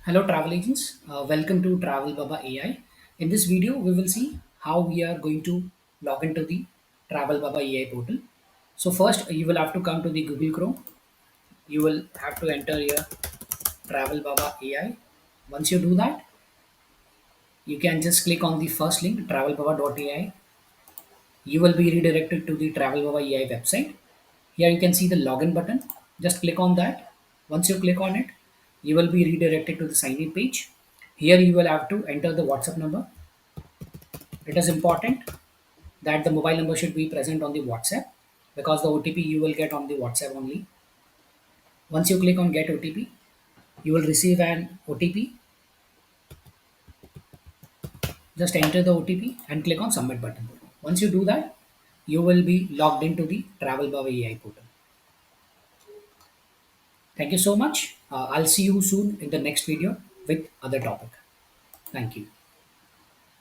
Hello, travel agents. Welcome to TravelBaba AI. In this video, we will see how we are going to log into the TravelBaba AI portal. So first, you will have to come to the Google Chrome. You will have to enter your TravelBaba AI. Once you do that, you can just click on the first link, TravelBaba.ai. You will be redirected to the TravelBaba AI website. Here you can see the login button. Just click on that. Once you click on it, you will be redirected to the sign in page. Here you will have to enter the WhatsApp number. It is important that the mobile number should be present on the WhatsApp because the OTP you will get on the WhatsApp only. Once you click on get OTP, you will receive an OTP. Just enter the OTP and click on submit button. Once you do that, you will be logged into the TravelBaba AI portal. Thank you so much. I'll see you soon in the next video with other topic. Thank you.